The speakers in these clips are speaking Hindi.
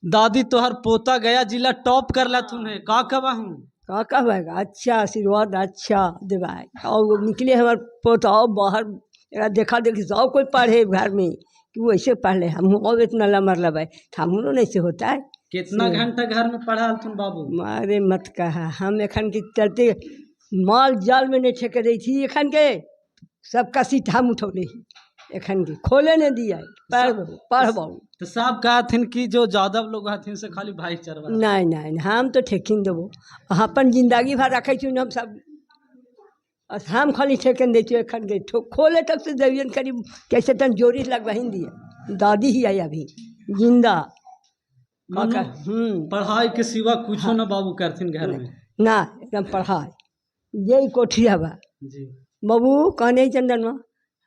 दादी तोहर पोता गया जिला टॉप कर ला तूने का कबाहू। का कहेगा अच्छा आशीर्वाद अच्छा देवाए और वो निकले हमारे पोताओ बाहर एरा देखा देखी सब कोई पढ़े घर में कि वो ऐसे पढ़ ले हम और इतना लमर लबाए हम लोग ऐसे होता है। कितना घंटा घर में पढ़ा तुम बाबू। मारे मत कहा हम एखन के चलते माल जाल में नहीं ठेके दी थी एखन के सबका सीट हम उठौले ही एखन के खोले नहीं दिया पढ़बू तो सब कहथिन कि जो यादव लोग हथिन से खाली भाईचारा। नहीं नहीं हम तो ठेकिन देबो अपन जिंदगी भर रखे छी हम सब हम खाली ठेकन दे एखन के खोले तक से देवियन करीब कैसे तन जोरी लगवाही दिए दादी ही आई अभी जिंदा। पढ़ाई के सिवा कुछ हाँ, ना बाबू करथिन घर में ना एकदम पढ़ाई यही कोठिया बा जी। बाबू कहने चंदन माँ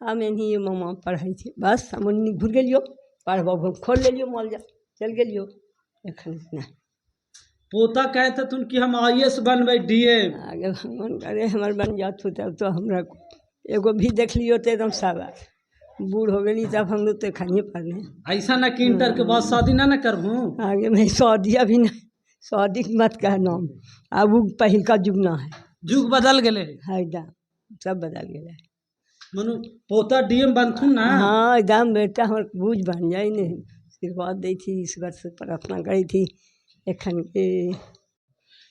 हम इन्हीं मामा पढ़ाई थे बस हम उन्हीं घुर गेलियो पढ़बो खोल ले लियो मॉल जा चल गेलियो एखन ना। पोता कहते तुम कि हम IAS बनबे DM आगे भगवान करे हमारे बन जात हो तब तो हमरा एगो भी देख लियो तो एकदम साबार बूढ़ हो गई तब हम लोग तो खानिए पढ़ने ऐसा ना कि इंटर के बाद शादी ना करबू। आगे मैं शादिया भी नहीं शादी मत कह नाम अब वो पहल का जुग ना है जुग बदल गए है एकदम सब बदल गया मनु पोता DM बनथुन ना। हाँ एकदम बेटा हमारे बूझ बन जाए नहीं आशीर्वाद दी थी ईश्वर से प्रार्थना करी थी एखन के।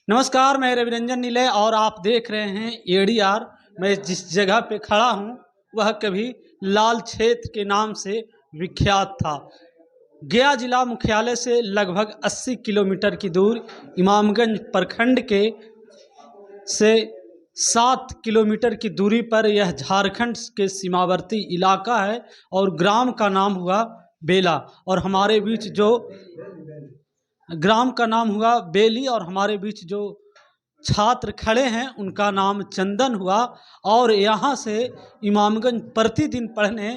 नमस्कार मैं रविरंजन नीले और आप देख रहे हैं ADR। मैं जिस जगह पे खड़ा हूँ वह कभी लाल क्षेत्र के नाम से विख्यात था। गया जिला मुख्यालय से लगभग 80 किलोमीटर की दूर इमामगंज प्रखंड के से 7 किलोमीटर की दूरी पर यह झारखंड के सीमावर्ती इलाका है और ग्राम का नाम हुआ बेला और हमारे बीच जो ग्राम का नाम हुआ बेली और हमारे बीच जो छात्र खड़े हैं उनका नाम चंदन हुआ और यहाँ से इमामगंज प्रतिदिन पढ़ने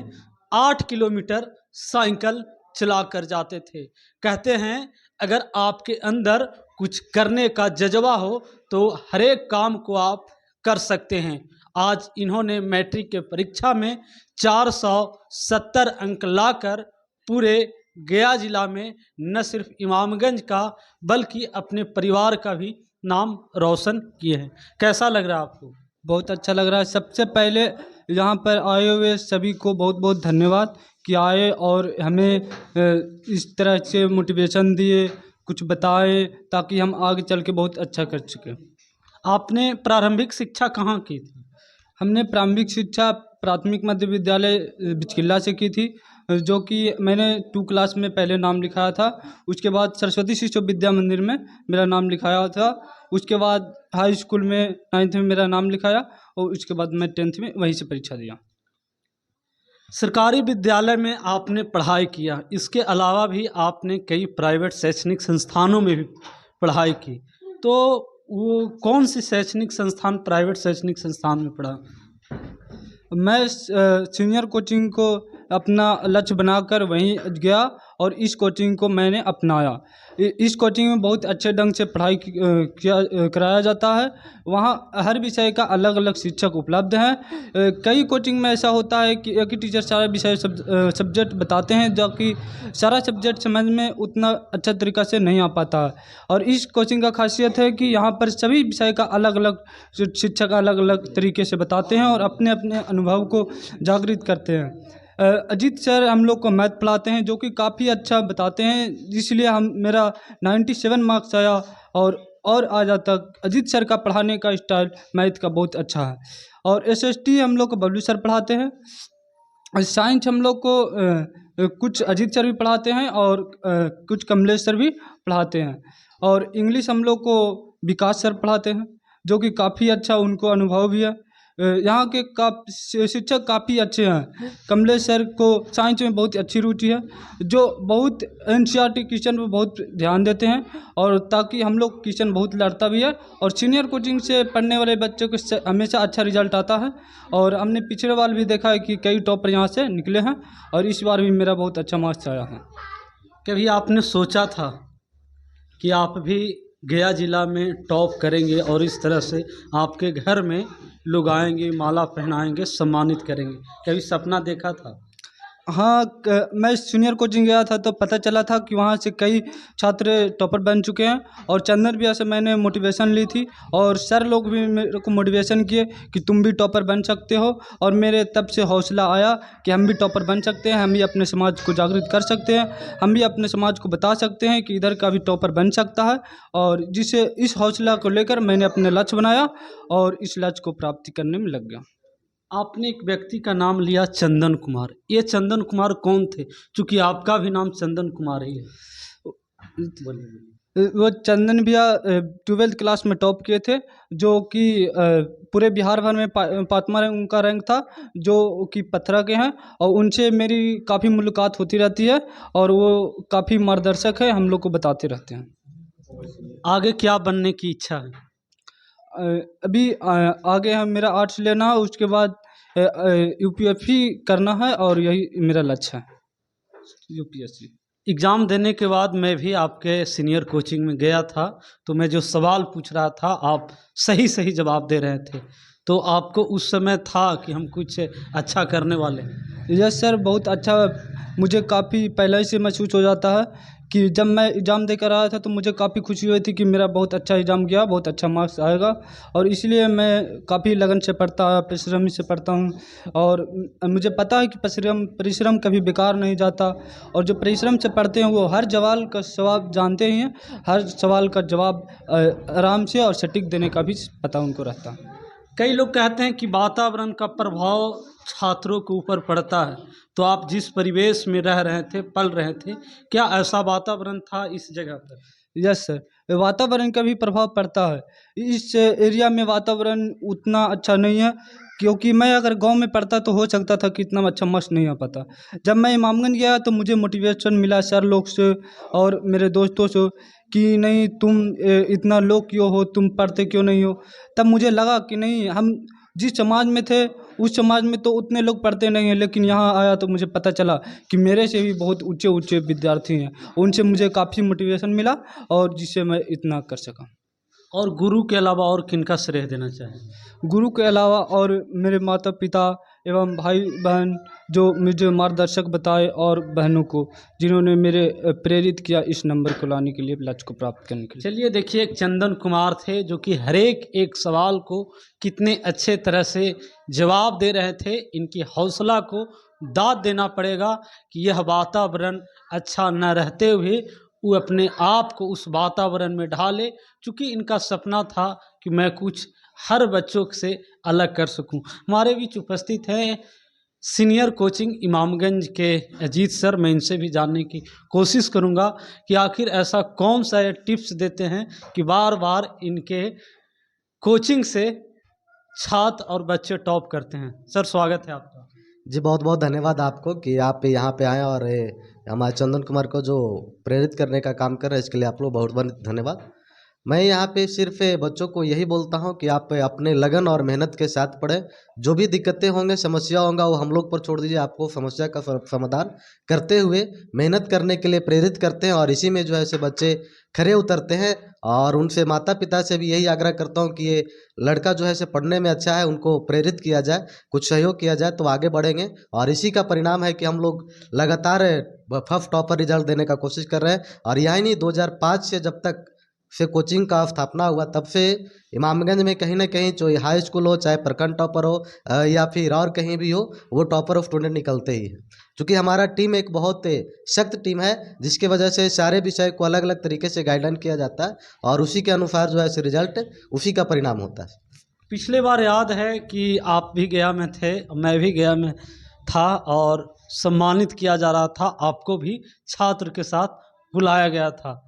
8 किलोमीटर साइकिल चला कर जाते थे। कहते हैं अगर आपके अंदर कुछ करने का जज्बा हो तो हर एक काम को आप कर सकते हैं। आज इन्होंने मैट्रिक के परीक्षा में 470 अंक लाकर पूरे गया जिला में न सिर्फ इमामगंज का बल्कि अपने परिवार का भी नाम रोशन किए हैं। कैसा लग रहा है आपको? बहुत अच्छा लग रहा है। सबसे पहले यहाँ पर आए हुए सभी को बहुत बहुत धन्यवाद कि आए और हमें इस तरह से मोटिवेशन दिए, कुछ बताए ताकि हम आगे चल के बहुत अच्छा कर सकें। आपने प्रारंभिक शिक्षा कहाँ की थी? हमने प्रारंभिक शिक्षा प्राथमिक मध्य विद्यालय बिचकिल्ला से की थी, जो कि मैंने 2 क्लास में पहले नाम लिखाया था। उसके बाद सरस्वती शिशु विद्या मंदिर में मेरा नाम लिखाया था। उसके बाद हाई स्कूल में 9th में मेरा नाम लिखाया और उसके बाद मैं 10th में वहीं से परीक्षा दिया। सरकारी विद्यालय में आपने पढ़ाई किया, इसके अलावा भी आपने कई प्राइवेट शैक्षणिक संस्थानों में भी पढ़ाई की, तो वो कौन सी शैक्षणिक संस्थान प्राइवेट शैक्षणिक संस्थान में पढ़ा? मैं सीनियर कोचिंग को अपना लक्ष्य बनाकर वहीं गया और इस कोचिंग को मैंने अपनाया। इस कोचिंग में बहुत अच्छे ढंग से पढ़ाई कराया जाता है। वहाँ हर विषय का अलग अलग शिक्षक उपलब्ध हैं। कई कोचिंग में ऐसा होता है कि एक ही टीचर सारा विषय सब्जेक्ट बताते हैं, जो कि सारा सब्जेक्ट समझ में उतना अच्छा तरीक़ा से नहीं आ पाता है। और इस कोचिंग का खासियत है कि यहाँ पर सभी विषय का अलग अलग शिक्षक अलग अलग तरीके से बताते हैं और अपने अपने अनुभव को जागृत करते हैं। अजीत सर हम लोग को मैथ पढ़ाते हैं, जो कि काफ़ी अच्छा बताते हैं, इसलिए मेरा 97 मार्क्स आया और आज तक अजीत सर का पढ़ाने का स्टाइल मैथ का बहुत अच्छा है। और SST हम लोग को बबलू सर पढ़ाते हैं। साइंस हम लोग को कुछ अजीत सर भी पढ़ाते हैं और कुछ कमलेश सर भी पढ़ाते हैं। और इंग्लिश हम लोग को विकास सर पढ़ाते हैं, जो कि काफ़ी अच्छा उनको अनुभव भी है। यहाँ के शिक्षक काफ़ी अच्छे हैं। कमलेश सर को साइंस में बहुत अच्छी रुचि है, जो बहुत NCERT क्वेश्चन पर बहुत ध्यान देते हैं और ताकि हम लोग क्वेश्चन बहुत लड़ता भी है। और सीनियर कोचिंग से पढ़ने वाले बच्चों को हमेशा अच्छा रिजल्ट आता है और हमने पिछले बार भी देखा है कि कई टॉपर यहाँ से निकले हैं और इस बार भी मेरा बहुत अच्छा मार्क्स आया है। कभी आपने सोचा था कि आप भी गया जिला में टॉप करेंगे और इस तरह से आपके घर में लोग आएंगे, माला पहनाएंगे, सम्मानित करेंगे? कभी सपना देखा था? हाँ, मैं सीनियर कोचिंग गया था तो पता चला था कि वहाँ से कई छात्र टॉपर बन चुके हैं और चंदन भैया से मैंने मोटिवेशन ली थी और सर लोग भी मेरे को मोटिवेशन किए कि तुम भी टॉपर बन सकते हो। और मेरे तब से हौसला आया कि हम भी टॉपर बन सकते हैं, हम भी अपने समाज को जागृत कर सकते हैं, हम भी अपने समाज को बता सकते हैं कि इधर का भी टॉपर बन सकता है। और जिसे इस हौसला को लेकर मैंने अपने लक्ष्य बनाया और इस लक्ष्य को प्राप्ति करने में लग गया। आपने एक व्यक्ति का नाम लिया चंदन कुमार। ये चंदन कुमार कौन थे? क्योंकि आपका भी नाम चंदन कुमार ही है। बोलिए। वो चंदन भैया 12th क्लास में टॉप किए थे, जो कि पूरे बिहार भर में पाँचवा रैंक उनका रैंक था, जो कि पथरा के हैं। और उनसे मेरी काफ़ी मुलाकात होती रहती है और वो काफ़ी मार्गदर्शक है, हम लोग को बताते रहते हैं। आगे क्या बनने की इच्छा है? अभी आगे हम मेरा आर्ट्स लेना है, उसके बाद यूपीएससी करना है और यही मेरा लक्ष्य है, यूपीएससी। एग्ज़ाम देने के बाद मैं भी आपके सीनियर कोचिंग में गया था, तो मैं जो सवाल पूछ रहा था आप सही सही जवाब दे रहे थे, तो आपको उस समय था कि हम कुछ अच्छा करने वाले हैं। यस सर, बहुत अच्छा। मुझे काफ़ी पहले से महसूस हो जाता है कि जब मैं एग्ज़ाम देकर आया था तो मुझे काफ़ी खुशी हुई थी कि मेरा बहुत अच्छा एग्ज़ाम गया, बहुत अच्छा मार्क्स आएगा। और इसलिए मैं काफ़ी लगन से पढ़ता, परिश्रमी से पढ़ता हूँ। और मुझे पता है कि परिश्रम कभी बेकार नहीं जाता। और जो परिश्रम से पढ़ते हैं वो हर सवाल का जवाब जानते ही हैं, हर सवाल का जवाब आराम से और सटीक देने का भी पता उनको रहता है। कई लोग कहते हैं कि वातावरण का प्रभाव छात्रों के ऊपर पड़ता है, तो आप जिस परिवेश में रह रहे थे, पल रहे थे, क्या ऐसा वातावरण था इस जगह पर? यस सर, वातावरण का भी प्रभाव पड़ता है। इस एरिया में वातावरण उतना अच्छा नहीं है, क्योंकि मैं अगर गांव में पढ़ता तो हो सकता था कि इतना अच्छा मस्त नहीं आ पाता। जब मैं इमामगंज गया तो मुझे मोटिवेशन मिला सर लोग से और मेरे दोस्तों से कि नहीं तुम इतना लो क्यों हो, तुम पढ़ते क्यों नहीं हो। तब मुझे लगा कि नहीं, हम जिस समाज में थे उस समाज में तो उतने लोग पढ़ते नहीं हैं, लेकिन यहाँ आया तो मुझे पता चला कि मेरे से भी बहुत ऊंचे ऊंचे विद्यार्थी हैं। उनसे मुझे काफ़ी मोटिवेशन मिला और जिससे मैं इतना कर सका। और गुरु के अलावा और किनका श्रेय देना चाहें? गुरु के अलावा और मेरे माता पिता एवं भाई बहन जो मुझे मार्गदर्शक बताए, और बहनों को जिन्होंने मेरे प्रेरित किया इस नंबर को लाने के लिए, लक्ष्य को प्राप्त करने के लिए। चलिए देखिए, एक चंदन कुमार थे जो कि हर एक सवाल को कितने अच्छे तरह से जवाब दे रहे थे। इनकी हौसला को दाद देना पड़ेगा कि यह वातावरण अच्छा न रहते हुए वो अपने आप को उस वातावरण में ढाले, क्योंकि इनका सपना था कि मैं कुछ हर बच्चों से अलग कर सकूं। हमारे बीच उपस्थित हैं सीनियर कोचिंग इमामगंज के अजीत सर। मैं इनसे भी जानने की कोशिश करूंगा कि आखिर ऐसा कौन सा टिप्स देते हैं कि बार बार इनके कोचिंग से छात्र और बच्चे टॉप करते हैं। सर, स्वागत है आपका। जी, बहुत बहुत धन्यवाद आपको कि आप यहाँ पे आए और हमारे चंदन कुमार को जो प्रेरित करने का काम कर रहे हैं, इसके लिए आप लोग बहुत बहुत धन्यवाद। मैं यहाँ पे सिर्फ बच्चों को यही बोलता हूँ कि आप अपने लगन और मेहनत के साथ पढ़ें। जो भी दिक्कतें होंगे, समस्या होगा, वो हम लोग पर छोड़ दीजिए। आपको समस्या का समाधान करते हुए मेहनत करने के लिए प्रेरित करते हैं और इसी में जो है से बच्चे खरे उतरते हैं। और उनसे माता पिता से भी यही आग्रह करता हूँ कि ये लड़का जो है से पढ़ने में अच्छा है, उनको प्रेरित किया जाए, कुछ सहयोग किया जाए तो आगे बढ़ेंगे। और इसी का परिणाम है कि हम लोग लगातार फर्स्ट टॉपर रिजल्ट देने का कोशिश कर रहे हैं। और यही नहीं, 2005 से जब तक से कोचिंग का स्थापना हुआ, तब से इमामगंज में कहीं ना कहीं जो हाई स्कूल हो, चाहे प्रखंड टॉपर हो या फिर और कहीं भी हो, वो टॉपर ऑफ स्टूडेंट निकलते ही है। क्योंकि हमारा टीम एक बहुत सख्त टीम है, जिसके वजह से सारे विषय को अलग अलग तरीके से गाइडलाइन किया जाता है और उसी के अनुसार जो है रिजल्ट उसी का परिणाम होता है। पिछले बार याद है कि आप भी गया में थे, मैं भी गया में था और सम्मानित किया जा रहा था। आपको भी छात्र के साथ बुलाया गया था,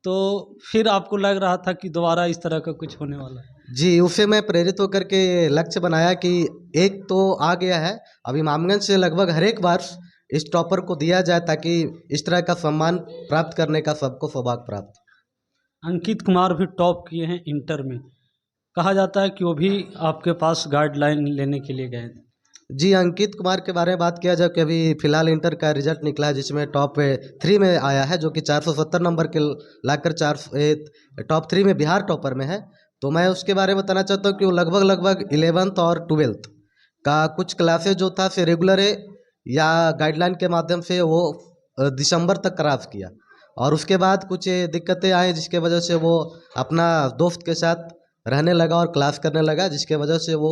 तो फिर आपको लग रहा था कि दोबारा इस तरह का कुछ होने वाला है? जी, उससे मैं प्रेरित होकर के लक्ष्य बनाया कि एक तो आ गया है, अभी इमामगंज से लगभग हर एक वर्ष इस टॉपर को दिया जाए, ताकि इस तरह का सम्मान प्राप्त करने का सबको सौभाग्य प्राप्त। अंकित कुमार भी टॉप किए हैं इंटर में। कहा जाता है कि वो भी आपके पास गाइडलाइन लेने के लिए गए थे। जी, अंकित कुमार के बारे में बात किया जाए कि अभी फिलहाल इंटर का रिजल्ट निकला है, जिसमें टॉप 3 में आया है, जो कि 470 नंबर के लाकर टॉप 3 में बिहार टॉपर में है। तो मैं उसके बारे में बताना चाहता हूँ कि वो लगभग 11th और 12th का कुछ क्लासेज जो था से रेगुलर या गाइडलाइन के माध्यम से वो दिसंबर तक क्रॉस किया, और उसके बाद कुछ दिक्कतें आई जिसके वजह से वो अपना दोस्त के साथ रहने लगा और क्लास करने लगा, जिसके वजह से वो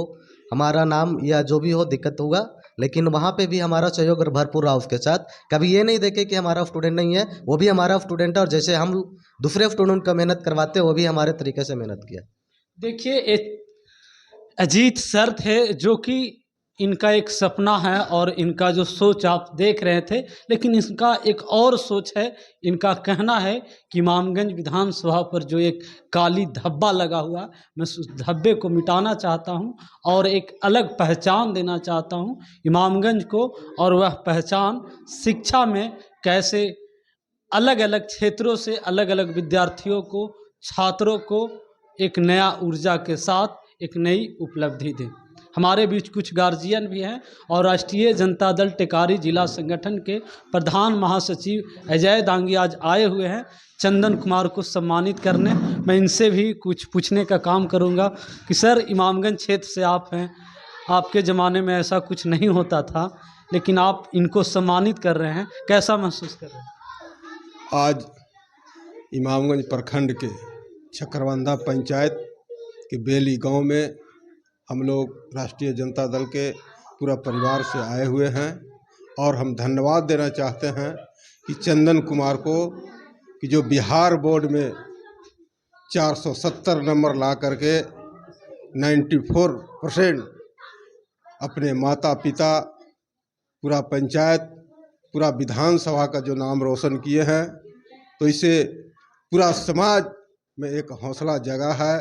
हमारा नाम या जो भी हो दिक्कत होगा, लेकिन वहाँ पे भी हमारा सहयोग भरपूर रहा उसके साथ। कभी ये नहीं देखे कि हमारा स्टूडेंट नहीं है, वो भी हमारा स्टूडेंट है, और जैसे हम दूसरे स्टूडेंट का मेहनत करवाते वो भी हमारे तरीके से मेहनत किया। देखिए, एक अजीत सर थे जो कि इनका एक सपना है और इनका जो सोच आप देख रहे थे, लेकिन इसका एक और सोच है। इनका कहना है कि इमामगंज विधानसभा पर जो एक काली धब्बा लगा हुआ, मैं उस धब्बे को मिटाना चाहता हूं और एक अलग पहचान देना चाहता हूं इमामगंज को, और वह पहचान शिक्षा में कैसे अलग अलग क्षेत्रों से अलग अलग विद्यार्थियों को, छात्रों को एक नया ऊर्जा के साथ एक नई उपलब्धि दें। हमारे बीच कुछ गार्जियन भी हैं और राष्ट्रीय जनता दल टेकारी जिला संगठन के प्रधान महासचिव अजय दांगी आज आए हुए हैं चंदन कुमार को सम्मानित करने। मैं इनसे भी कुछ पूछने का काम करूंगा कि सर, इमामगंज क्षेत्र से आप हैं, आपके ज़माने में ऐसा कुछ नहीं होता था, लेकिन आप इनको सम्मानित कर रहे हैं, कैसा महसूस कर रहे हैं? आज इमामगंज प्रखंड के चकरवंदा पंचायत के बेली गांव में हम लोग राष्ट्रीय जनता दल के पूरा परिवार से आए हुए हैं, और हम धन्यवाद देना चाहते हैं कि चंदन कुमार को, कि जो बिहार बोर्ड में 470 नंबर ला करके 94% अपने माता पिता, पूरा पंचायत, पूरा विधानसभा का जो नाम रोशन किए हैं, तो इसे पूरा समाज में एक हौसला जगा है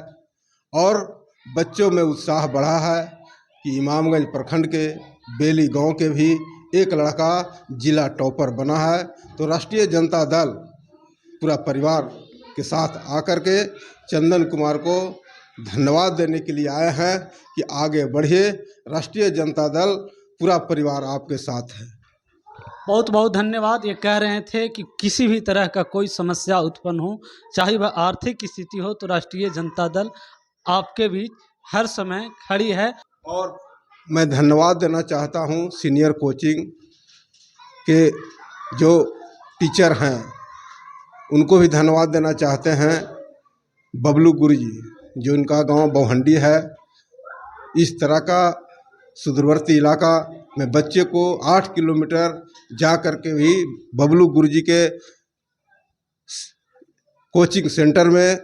और बच्चों में उत्साह बढ़ा है कि इमामगंज प्रखंड के बेली गांव के भी एक लड़का जिला टॉपर बना है। तो राष्ट्रीय जनता दल पूरा परिवार के साथ आकर के चंदन कुमार को धन्यवाद देने के लिए आए हैं कि आगे बढ़िए, राष्ट्रीय जनता दल पूरा परिवार आपके साथ है। बहुत बहुत धन्यवाद। ये कह रहे थे कि किसी भी तरह का कोई समस्या उत्पन्न हो, चाहे वह आर्थिक स्थिति हो, तो राष्ट्रीय जनता दल आपके बीच हर समय खड़ी है। और मैं धन्यवाद देना चाहता हूँ सीनियर कोचिंग के जो टीचर हैं, उनको भी धन्यवाद देना चाहते हैं। बबलू गुरुजी, जो इनका गांव बहुहंडी है, इस तरह का सुदूरवर्ती इलाका में बच्चे को 8 किलोमीटर जा कर के भी बबलू गुरुजी के कोचिंग सेंटर में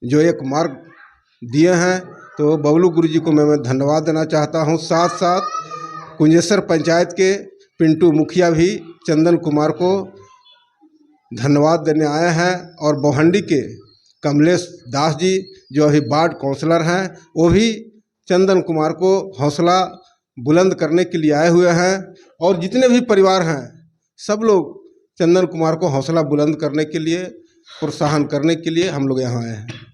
जो एक मार्ग दिए हैं, तो बबलू गुरुजी को मैं धन्यवाद देना चाहता हूं। साथ साथ कुंजेसर पंचायत के पिंटू मुखिया भी चंदन कुमार को धन्यवाद देने आए हैं, और बहुहंडी के कमलेश दास जी जो अभी वार्ड काउंसलर हैं, वो भी चंदन कुमार को हौसला बुलंद करने के लिए आए हुए हैं। और जितने भी परिवार हैं, सब लोग चंदन कुमार को हौसला बुलंद करने के लिए, प्रोत्साहन करने के लिए हम लोग यहाँ आए हैं।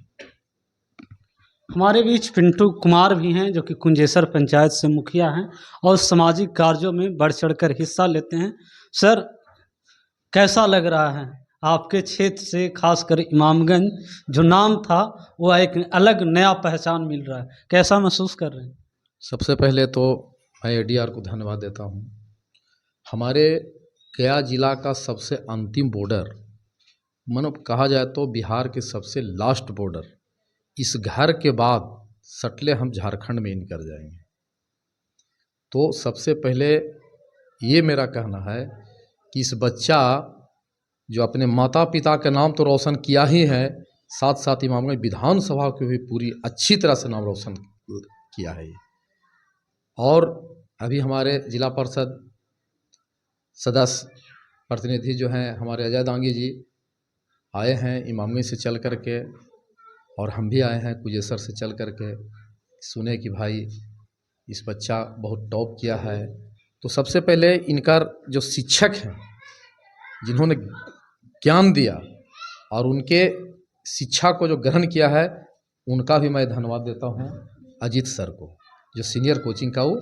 हमारे बीच पिंटू कुमार भी हैं जो कि कुंजेसर पंचायत से मुखिया हैं और सामाजिक कार्यों में बढ़ चढ़कर हिस्सा लेते हैं। सर, कैसा लग रहा है आपके क्षेत्र से, खासकर इमामगंज जो नाम था वो एक अलग नया पहचान मिल रहा है, कैसा महसूस कर रहे हैं? सबसे पहले तो मैं एडीआर को धन्यवाद देता हूँ। हमारे गया जिला का सबसे अंतिम बॉर्डर, मानो कहा जाए तो बिहार के सबसे लास्ट बॉर्डर, इस घर के बाद सटले हम झारखंड में इन कर जाएंगे। तो सबसे पहले ये मेरा कहना है कि इस बच्चा जो अपने माता पिता के नाम तो रोशन किया ही है, साथ साथ इमामगंज विधानसभा को भी पूरी अच्छी तरह से नाम रोशन किया है। और अभी हमारे जिला परिषद सदस्य प्रतिनिधि जो हैं हमारे अजय दांगी जी आए हैं इमामगंज से चल कर के, और हम भी आए हैं कुजेसर से चल कर के, सुने कि भाई इस बच्चा बहुत टॉप किया है। तो सबसे पहले इनका जो शिक्षक हैं जिन्होंने ज्ञान दिया और उनके शिक्षा को जो ग्रहण किया है, उनका भी मैं धन्यवाद देता हूं अजीत सर को, जो सीनियर कोचिंग का वो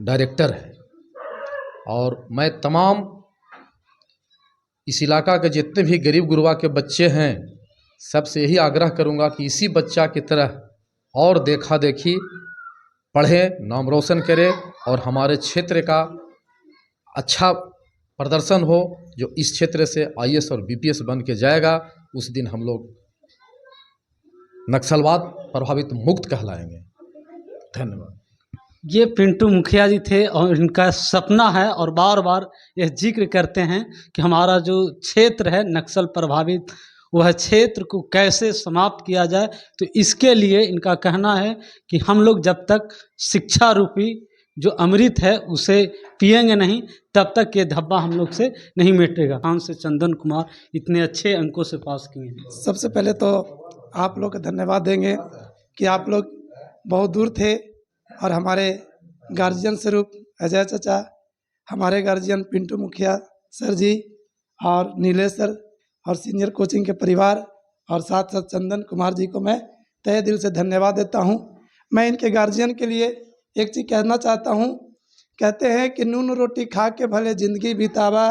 डायरेक्टर है। और मैं तमाम इस इलाका के जितने भी गरीब गुरबा के बच्चे हैं, सबसे यही आग्रह करूंगा कि इसी बच्चा की तरह और देखा देखी पढ़े, नाम रोशन करे और हमारे क्षेत्र का अच्छा प्रदर्शन हो, जो इस क्षेत्र से आईएएस और बीपीएस बन के जाएगा, उस दिन हम लोग नक्सलवाद प्रभावित मुक्त कहलाएंगे। धन्यवाद। ये पिंटू मुखिया जी थे और इनका सपना है और बार बार यह जिक्र करते हैं कि हमारा जो क्षेत्र है नक्सल प्रभावित, वह क्षेत्र को कैसे समाप्त किया जाए। तो इसके लिए इनका कहना है कि हम लोग जब तक शिक्षा रूपी जो अमृत है उसे पिएंगे नहीं, तब तक ये धब्बा हम लोग से नहीं मिटेगा। खान से चंदन कुमार इतने अच्छे अंकों से पास किए हैं। सबसे पहले तो आप लोग को धन्यवाद देंगे कि आप लोग बहुत दूर थे और हमारे गार्जियन स्वरूप अजय चाचा, हमारे गार्जियन पिंटू मुखिया सर जी और नीलेश सर और सीनियर कोचिंग के परिवार और साथ साथ चंदन कुमार जी को मैं तहे दिल से धन्यवाद देता हूं। मैं इनके गार्जियन के लिए एक चीज़ कहना चाहता हूं। कहते हैं कि नून रोटी खा के भले ज़िंदगी बितावा,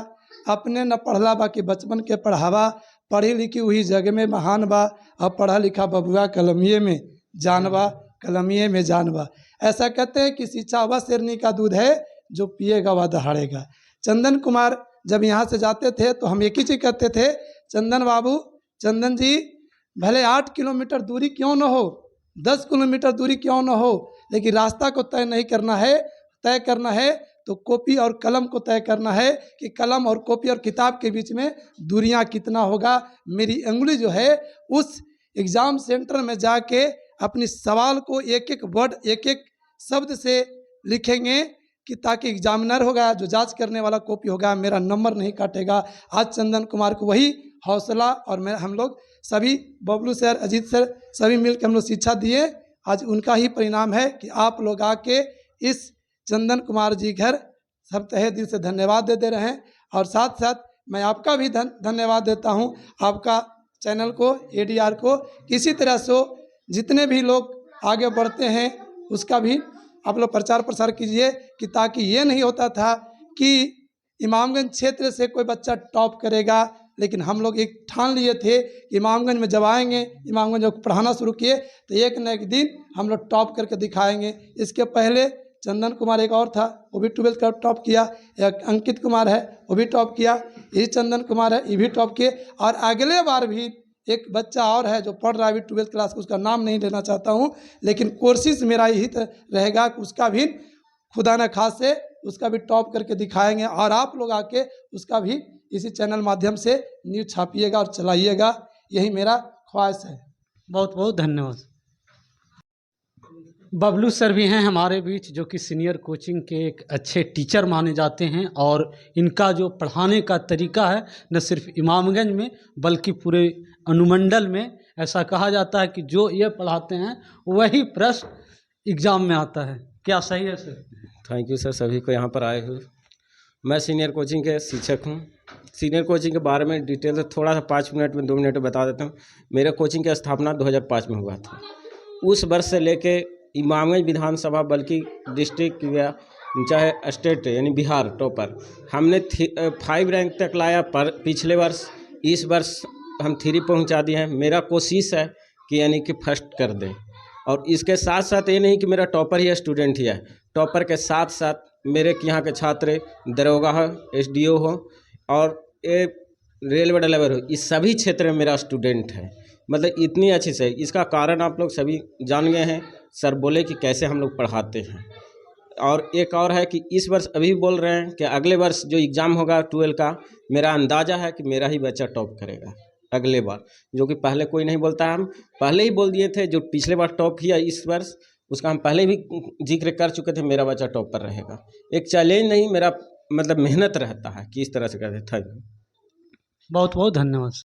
अपने न पढ़ला बाकी बचपन के पढ़ावा, पढ़ी लिखी हुई जग में महान बा, अब पढ़ा लिखा बबुआ कलमिए में जानवा, कलमिए में जानवा। ऐसा कहते हैं कि शिक्षा वह शेरनी का दूध है जो पिएगा वह दहाड़ेगा। चंदन कुमार जब यहाँ से जाते थे तो हम एक ही चीज़ कहते थे, चंदन बाबू, चंदन जी, भले 8 किलोमीटर दूरी क्यों न हो, 10 किलोमीटर दूरी क्यों न हो, लेकिन रास्ता को तय नहीं करना है, तय करना है तो कॉपी और कलम को तय करना है कि कलम और कॉपी और किताब के बीच में दूरियां कितना होगा। मेरी उंगली जो है उस एग्ज़ाम सेंटर में जाके अपनी सवाल को एक एक वर्ड एक एक शब्द से लिखेंगे कि ताकि एग्जामिनर होगा, जो जांच करने वाला कॉपी होगा, मेरा नंबर नहीं काटेगा। आज चंदन कुमार को वही हौसला और मैं हम लोग सभी, बबलू सर, अजीत सर, सभी मिलकर हम लोग शिक्षा दिए। आज उनका ही परिणाम है कि आप लोग आके इस चंदन कुमार जी घर सब तहे दिल से धन्यवाद देते रहें। और साथ साथ मैं आपका भी धन्यवाद देता हूं, आपका चैनल को, एडीआर को। किसी तरह से जितने भी लोग आगे बढ़ते हैं उसका भी आप लोग प्रचार प्रसार कीजिए कि ताकि ये नहीं होता था कि इमामगंज क्षेत्र से कोई बच्चा टॉप करेगा, लेकिन हम लोग एक ठान लिए थे कि इमामगंज में जब आएंगे, इमामगंज में पढ़ाना शुरू किए तो एक न एक दिन हम लोग टॉप करके दिखाएंगे। इसके पहले चंदन कुमार एक और था, वो भी 12th का टॉप किया। एक अंकित कुमार है, वो भी टॉप किया। ये चंदन कुमार है, ये भी टॉप किए। और अगले बार भी एक बच्चा और है जो पढ़ रहा है अभी 12th क्लास, उसका नाम नहीं लेना चाहता हूँ, लेकिन कोशिश मेरा यही रहेगा कि उसका भी खुदा न खास से उसका भी टॉप करके दिखाएंगे। और आप लोग आके उसका भी इसी चैनल माध्यम से न्यूज़ छापिएगा और चलाइएगा, यही मेरा ख्वाहिश है। बहुत बहुत धन्यवाद। बबलू सर भी हैं हमारे बीच, जो कि सीनियर कोचिंग के एक अच्छे टीचर माने जाते हैं। और इनका जो पढ़ाने का तरीका है न सिर्फ इमामगंज में बल्कि पूरे अनुमंडल में, ऐसा कहा जाता है कि जो ये पढ़ाते हैं वही प्रश्न एग्ज़ाम में आता है। क्या सही है सर? थैंक यू सर, सभी को यहाँ पर आए हुए। मैं सीनियर कोचिंग के शिक्षक हूँ। सीनियर कोचिंग के बारे में डिटेल से थोड़ा सा 5 मिनट में 2 मिनट में बता देता हूँ। मेरे कोचिंग की स्थापना 2005 में हुआ था। उस वर्ष से लेके इमामगंज विधानसभा बल्कि डिस्ट्रिक्ट या चाहे स्टेट यानी बिहार टॉपर हमने 5 रैंक तक लाया। पर पिछले वर्ष, इस वर्ष हम 3 पहुंचा दिए हैं। मेरा कोशिश है कि यानी कि फर्स्ट कर दें। और इसके साथ साथ ये नहीं कि मेरा टॉपर ही स्टूडेंट ही है, टॉपर के साथ साथ मेरे यहाँ के छात्र दरोगा हो, एसडीओ हो और रेलवे ड्राइवर हो, इस सभी क्षेत्र में मेरा स्टूडेंट है। मतलब इतनी अच्छी से, इसका कारण आप लोग सभी जान गए हैं। सर बोले कि कैसे हम लोग पढ़ाते हैं। और एक और है कि इस वर्ष अभी बोल रहे हैं कि अगले वर्ष जो एग्ज़ाम होगा 12 का, मेरा अंदाज़ा है कि मेरा ही बच्चा टॉप करेगा अगले बार, जो कि पहले कोई नहीं बोलता है। हम पहले ही बोल दिए थे, जो पिछले बार टॉप किया इस वर्ष उसका हम पहले भी जिक्र कर चुके थे, मेरा बच्चा टॉप पर रहेगा। एक चैलेंज नहीं, मेरा मतलब मेहनत रहता है कि इस तरह से करते। Thank you. बहुत बहुत धन्यवाद।